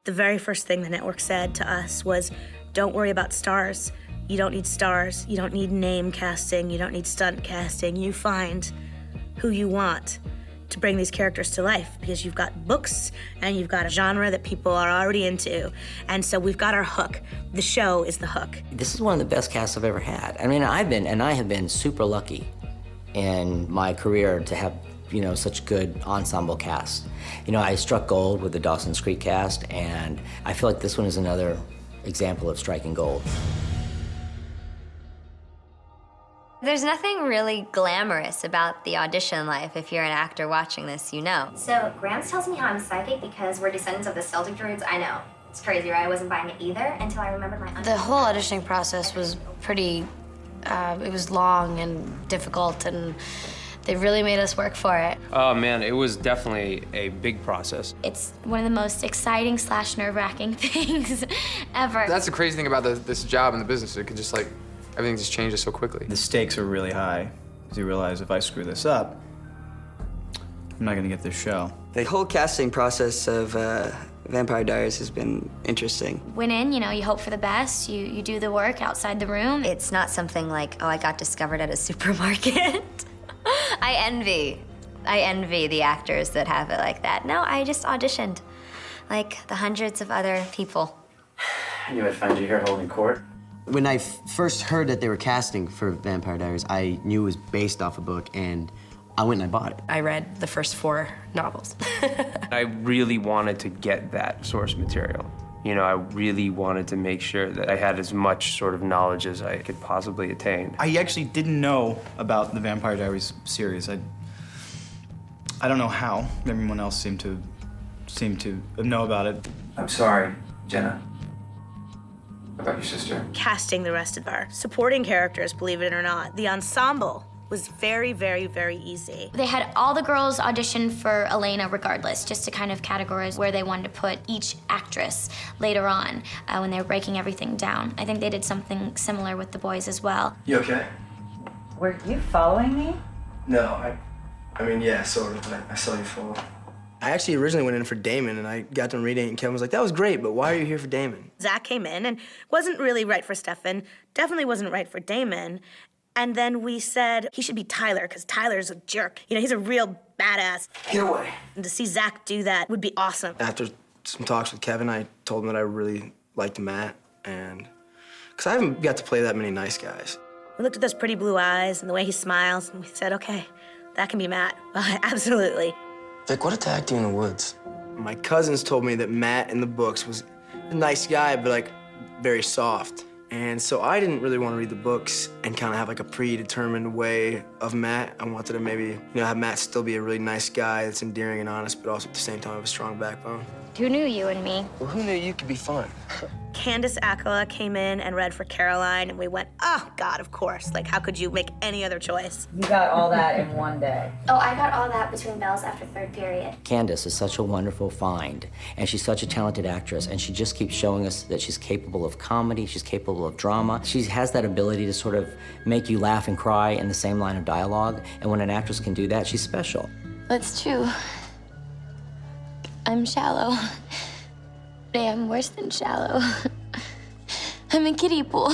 The very first thing the network said to us was, don't worry about stars. You don't need stars. You don't need name casting. You don't need stunt casting. You find who you want to bring these characters to life, because you've got books and you've got a genre that people are already into. And so we've got our hook. The show is the hook. This is one of the best casts I've ever had. I mean, I have been super lucky in my career to have, such good ensemble cast. I struck gold with the Dawson's Creek cast, and I feel like this one is another example of striking gold. There's nothing really glamorous about the audition life. If you're an actor watching this, you know. So Grams tells me how I'm psychic because we're descendants of the Celtic druids. I know. It's crazy, right? I wasn't buying it either until I remembered my The whole auditioning process was pretty, it was long and difficult, and they really made us work for it. Oh man, it was definitely a big process. It's one of the most exciting / nerve-wracking things ever. That's the crazy thing about this job and the business. It could just everything just changes so quickly. The stakes are really high, because you realize if I screw this up, I'm not gonna get this show. The whole casting process of Vampire Diaries has been interesting. Went in, you hope for the best, you do the work outside the room. It's not something like, oh, I got discovered at a supermarket. I envy the actors that have it like that. No, I just auditioned, like the hundreds of other people. I knew I'd find you here holding court. When I first heard that they were casting for Vampire Diaries, I knew it was based off a book, and I went and I bought it. I read the first 4 novels. I really wanted to get that source material. I really wanted to make sure that I had as much sort of knowledge as I could possibly attain. I actually didn't know about the Vampire Diaries series. I don't know how. Everyone else seemed to know about it. I'm sorry, Jenna. About your sister. Casting the rest of our supporting characters, believe it or not, the ensemble was very, very, very easy. They had all the girls audition for Elena regardless, just to kind of categorize where they wanted to put each actress later on when they were breaking everything down. I think they did something similar with the boys as well. You okay? Were you following me? No, I mean, yeah, sort of, but I saw you fall. I actually originally went in for Damon, and I got done reading it, and Kevin was like, that was great, but why are you here for Damon? Zach came in and wasn't really right for Stefan, definitely wasn't right for Damon. And then we said he should be Tyler, because Tyler's a jerk. He's a real badass. Get away. And to see Zach do that would be awesome. After some talks with Kevin, I told him that I really liked Matt, and because I haven't got to play that many nice guys. We looked at those pretty blue eyes and the way he smiles, and we said, okay, that can be Matt. Absolutely. Vic, what attacked you in the woods? My cousins told me that Matt in the books was a nice guy, but very soft. And so I didn't really want to read the books and kind of have a predetermined way of Matt. I wanted to maybe, have Matt still be a really nice guy that's endearing and honest, but also at the same time have a strong backbone. Who knew you and me? Well, who knew you could be fun? Candace Akala came in and read for Caroline, and we went, oh, God, of course. How could you make any other choice? You got all that in one day. Oh, I got all that between bells after 3rd period. Candace is such a wonderful find, and she's such a talented actress, and she just keeps showing us that she's capable of comedy, she's capable of drama. She has that ability to sort of make you laugh and cry in the same line of dialogue, and when an actress can do that, she's special. That's true. I'm shallow. I am worse than shallow. I'm a kiddie pool.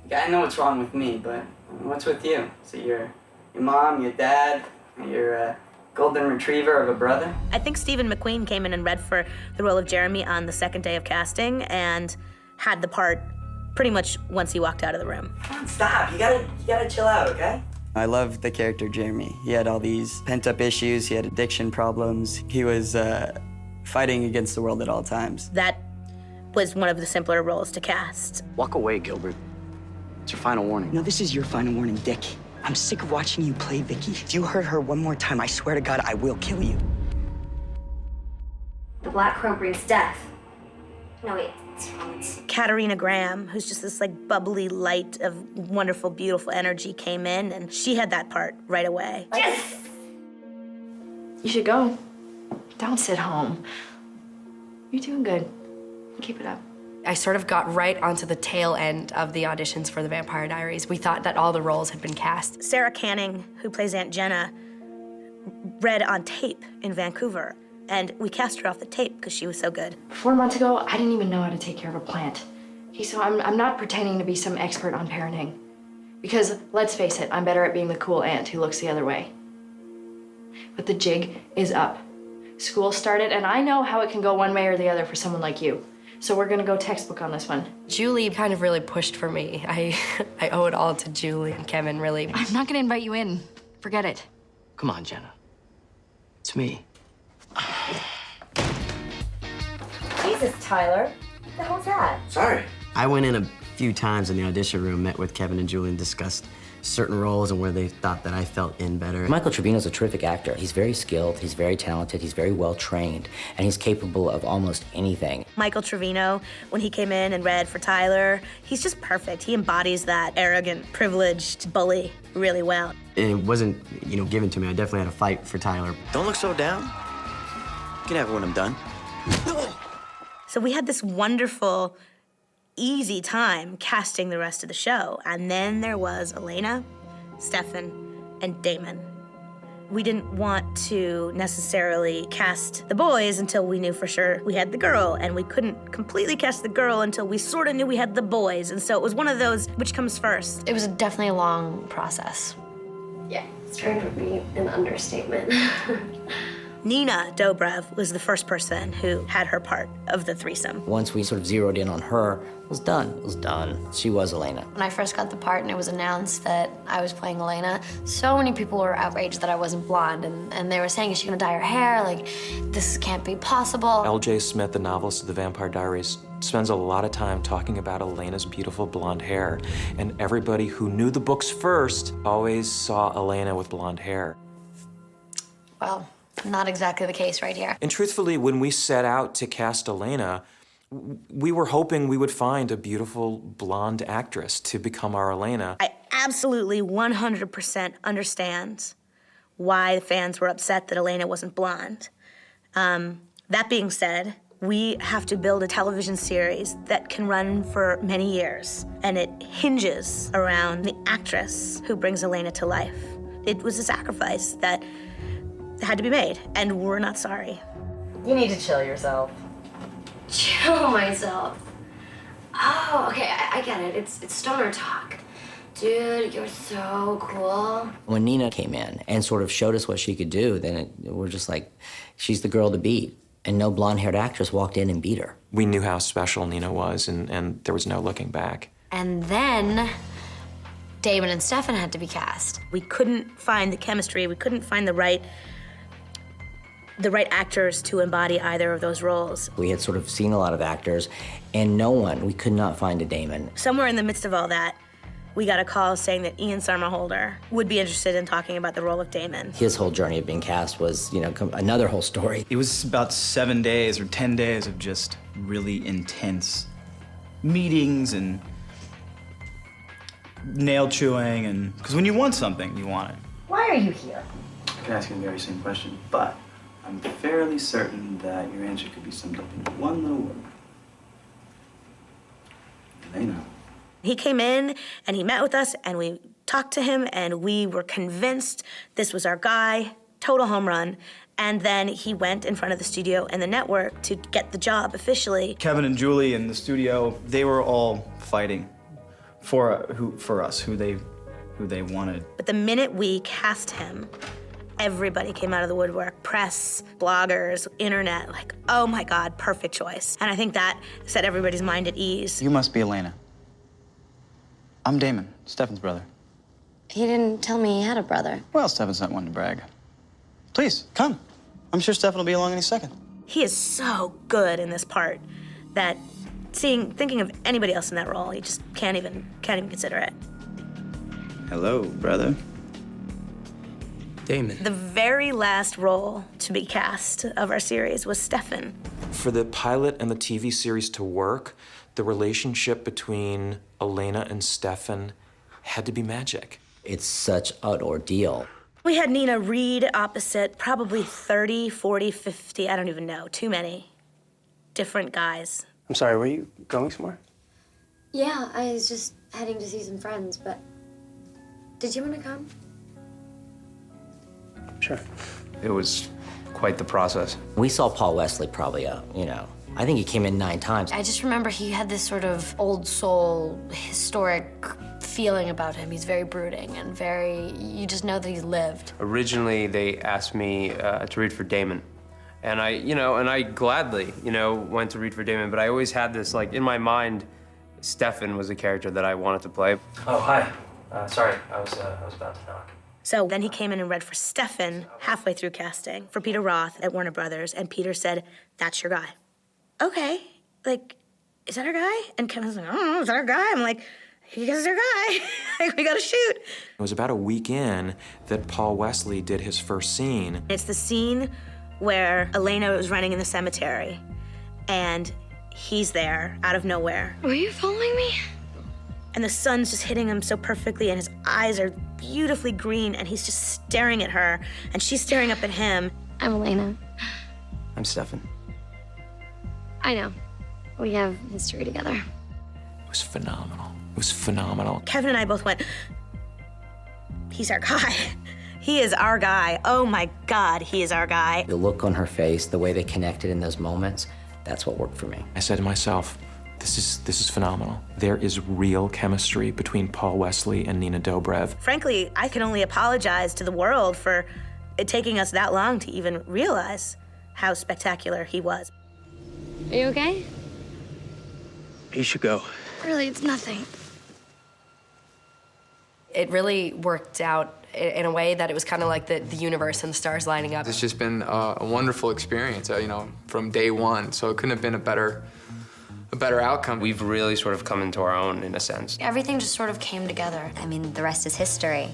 Yeah, I know what's wrong with me, but what's with you? So your mom, your dad, your golden retriever of a brother? I think Stephen McQueen came in and read for the role of Jeremy on the 2nd day of casting and had the part pretty much once he walked out of the room. Come on, stop. You gotta chill out, okay? I love the character Jeremy. He had all these pent-up issues. He had addiction problems. He was fighting against the world at all times. That was one of the simpler roles to cast. Walk away, Gilbert. It's your final warning. No, this is your final warning, Dick. I'm sick of watching you play Vicky. If you hurt her one more time, I swear to God, I will kill you. The Black Crow brings death. No, wait. It's Katarina Graham, who's just this bubbly light of wonderful, beautiful energy, came in, and she had that part right away. Yes! You should go. Don't sit home. You're doing good. Keep it up. I sort of got right onto the tail end of the auditions for the Vampire Diaries. We thought that all the roles had been cast. Sarah Canning, who plays Aunt Jenna, read on tape in Vancouver And we cast her off the tape because she was so good. 4 months ago, I didn't even know how to take care of a plant. Okay, so I'm not pretending to be some expert on parenting. Because, let's face it, I'm better at being the cool aunt who looks the other way. But the jig is up. School started, and I know how it can go one way or the other for someone like you. So we're gonna go textbook on this one. Julie kind of really pushed for me. I owe it all to Julie and Kevin, really. I'm not gonna invite you in. Forget it. Come on, Jenna. It's me. Jesus, Tyler. What the hell's that? Sorry. I went in a few times in the audition room, met with Kevin and Julie, and discussed certain roles and where they thought that I felt in better. Michael Trevino's a terrific actor. He's very skilled, he's very talented, he's very well trained, and he's capable of almost anything. Michael Trevino, when he came in and read for Tyler, he's just perfect. He embodies that arrogant, privileged bully really well. And it wasn't, given to me. I definitely had to fight for Tyler. Don't look so down. You can have it when I'm done. So we had this wonderful, easy time casting the rest of the show. And then there was Elena, Stefan, and Damon. We didn't want to necessarily cast the boys until we knew for sure we had the girl, and we couldn't completely cast the girl until we sort of knew we had the boys. And so it was one of those, which comes first? It was definitely a long process. Yeah, strange would be an understatement. Nina Dobrev was the first person who had her part of the threesome. Once we sort of zeroed in on her, it was done. It was done. She was Elena. When I first got the part and it was announced that I was playing Elena, so many people were outraged that I wasn't blonde, and they were saying, is she gonna dye her hair? Like, this can't be possible. L.J. Smith, the novelist of The Vampire Diaries, spends a lot of time talking about Elena's beautiful blonde hair, and everybody who knew the books first always saw Elena with blonde hair. Well, not exactly the case right here. And truthfully, when we set out to cast Elena, we were hoping we would find a beautiful blonde actress to become our Elena. I absolutely 100% understand why the fans were upset that Elena wasn't blonde. That being said, we have to build a television series that can run for many years, and it hinges around the actress who brings Elena to life. It was a sacrifice that had to be made, and we're not sorry. You need to chill yourself. Chill myself. Oh, okay, I get it. It's stoner talk. Dude, you're so cool. When Nina came in and sort of showed us what she could do, then we're just like, she's the girl to beat. And no blonde-haired actress walked in and beat her. We knew how special Nina was, and there was no looking back. And then Damon and Stefan had to be cast. We couldn't find the chemistry. We couldn't find the right actors to embody either of those roles. We had sort of seen a lot of actors, and we could not find a Damon. Somewhere in the midst of all that, we got a call saying that Ian Somerhalder would be interested in talking about the role of Damon. His whole journey of being cast was, another whole story. It was about 7 days or 10 days of just really intense meetings and nail chewing, and because when you want something, you want it. Why are you here? I can ask you the very same question, but I'm fairly certain that your answer could be summed up in one little word. Elena. He came in and he met with us and we talked to him and we were convinced this was our guy, total home run. And then he went in front of the studio and the network to get the job officially. Kevin and Julie in the studio, they were all fighting for us, who they wanted. But the minute we cast him, everybody came out of the woodwork. Press, bloggers, internet, like, oh my God, perfect choice. And I think that set everybody's mind at ease. You must be Elena. I'm Damon, Stefan's brother. He didn't tell me he had a brother. Well, Stefan's not one to brag. Please, come. I'm sure Stefan will be along any second. He is so good in this part that thinking of anybody else in that role, you just can't even consider it. Hello, brother. Damon. The very last role to be cast of our series was Stefan. For the pilot and the TV series to work, the relationship between Elena and Stefan had to be magic. It's such an ordeal. We had Nina read opposite probably 30, 40, 50, I don't even know, too many different guys. I'm sorry, were you going somewhere? Yeah, I was just heading to see some friends, but did you want to come? Sure. It was quite the process. We saw Paul Wesley probably, I think he came in 9 times. I just remember he had this sort of old soul, historic feeling about him. He's very brooding and you just know that he lived. Originally, they asked me to read for Damon. And I gladly, went to read for Damon, but I always had this, like, in my mind, Stefan was a character that I wanted to play. Oh, hi. Sorry, I was about to knock. So then he came in and read for Stefan halfway through casting for Peter Roth at Warner Brothers, and Peter said, "That's your guy." Okay, like, is that our guy? And Kevin's like, "I don't know, is that our guy?" I'm like, "He is our guy." Like, we gotta shoot. It was about a week in that Paul Wesley did his first scene. It's the scene where Elena was running in the cemetery, and he's there out of nowhere. Were you following me? And the sun's just hitting him so perfectly, and his eyes are beautifully green, and he's just staring at her, and she's staring up at him. I'm Elena. I'm Stefan. I know. We have history together. It was phenomenal. It was phenomenal. Kevin and I both went, he's our guy. He is our guy. Oh my God, he is our guy. The look on her face, the way they connected in those moments, that's what worked for me. I said to myself, this is phenomenal. There is real chemistry between Paul Wesley and Nina Dobrev. Frankly, I can only apologize to the world for it taking us that long to even realize how spectacular he was. Are you okay? You should go. Really, it's nothing. It really worked out in a way that it was kind of like the universe and the stars lining up. It's just been a wonderful experience, from day one. So it couldn't have been a better outcome. We've really sort of come into our own, in a sense. Everything just sort of came together. I mean, the rest is history.